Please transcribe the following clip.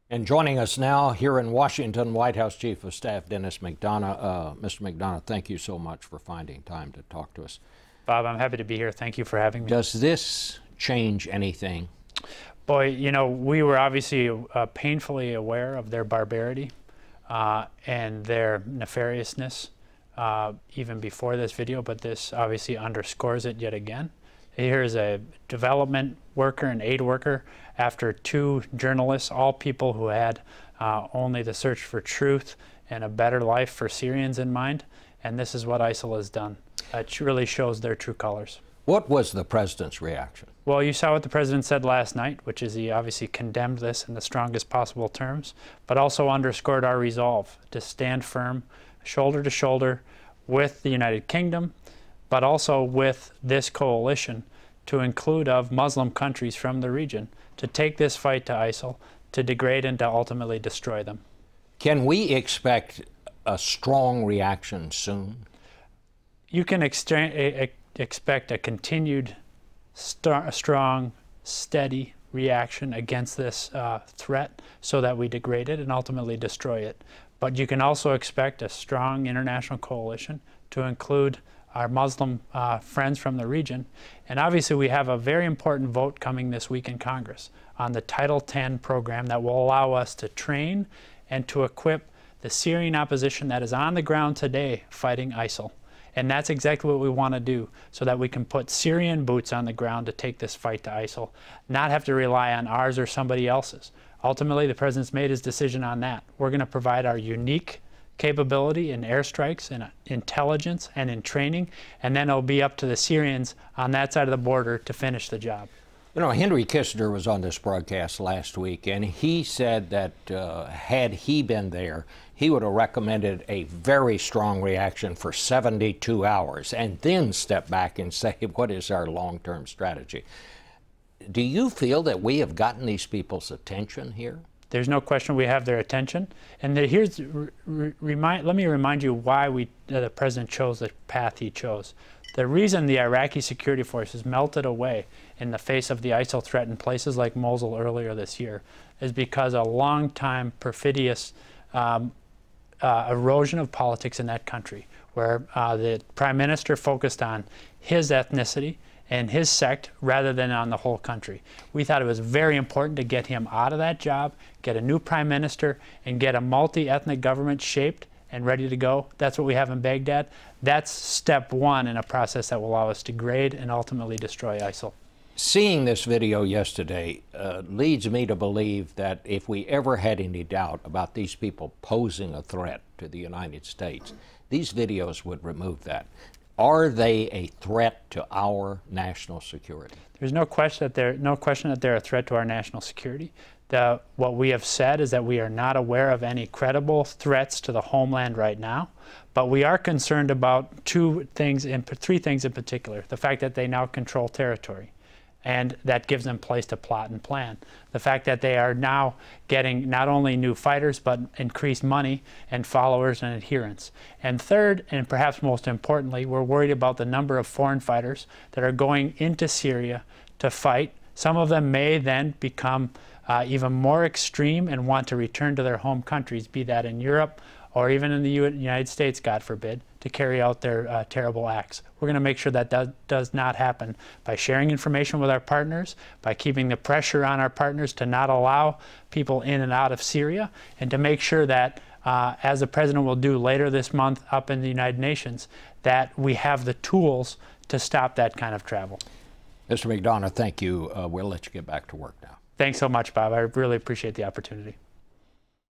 And joining us now here in Washington, White House Chief of Staff Denis McDonough. Mr. McDonough, thank you so much for finding time to talk to us. Bob, I'm happy to be here. Thank you for having me. Does this change anything? Boy, you know, we were obviously painfully aware of their barbarity and their nefariousness even before this video, but this obviously underscores it yet again. Here's a development worker and aid worker after two journalists, all people who had only the search for truth and a better life for Syrians in mind. And this is what ISIL has done. It really shows their true colors. What was the president's reaction? Well, you saw what the president said last night, which is he obviously condemned this in the strongest possible terms, but also underscored our resolve to stand firm, shoulder to shoulder with the United Kingdom, but also with this coalition to include of Muslim countries from the region to take this fight to ISIL, to degrade and to ultimately destroy them. Can we expect a strong reaction soon? You can expect a continued strong, steady reaction against this threat so that we degrade it and ultimately destroy it. But you can also expect a strong international coalition to include our Muslim friends from the region. And obviously we have a very important vote coming this week in Congress on the Title X program that will allow us to train and to equip the Syrian opposition that is on the ground today fighting ISIL. And that's exactly what we want to do so that we can put Syrian boots on the ground to take this fight to ISIL, not have to rely on ours or somebody else's. Ultimately, the president's made his decision on that. We're going to provide our unique capability in airstrikes, in intelligence, and in training, and then it'll be up to the Syrians on that side of the border to finish the job. You know, Henry Kissinger was on this broadcast last week, and he said that had he been there, he would have recommended a very strong reaction for 72 hours and then step back and say, what is our long-term strategy? Do you feel that we have gotten these people's attention here? There's no question we have their attention. And let me remind you why the president chose the path he chose. The reason the Iraqi security forces melted away in the face of the ISIL threat in places like Mosul earlier this year is because a long-time perfidious erosion of politics in that country, where the prime minister focused on his ethnicity and his sect rather than on the whole country. We thought it was very important to get him out of that job, get a new prime minister, and get a multi-ethnic government shaped and ready to go. That's what we have in Baghdad. That's step one in a process that will allow us to degrade and ultimately destroy ISIL. Seeing this video yesterday leads me to believe that if we ever had any doubt about these people posing a threat to the United States, these videos would remove that. Are they a threat to our national security? There's no question that they're a threat to our national security. What we have said is that we are not aware of any credible threats to the homeland right now, but we are concerned about three things in particular. The fact that they now control territory, and that gives them place to plot and plan. The fact that they are now getting not only new fighters, but increased money and followers and adherents. And third, and perhaps most importantly, we're worried about the number of foreign fighters that are going into Syria to fight. Some of them may then become even more extreme and want to return to their home countries, be that in Europe or even in the United States, God forbid, to carry out their terrible acts. We're going to make sure that does not happen by sharing information with our partners, by keeping the pressure on our partners to not allow people in and out of Syria, and to make sure that, as the president will do later this month up in the United Nations, that we have the tools to stop that kind of travel. Mr. McDonough, thank you. We'll let you get back to work now. Thanks so much, Bob. I really appreciate the opportunity.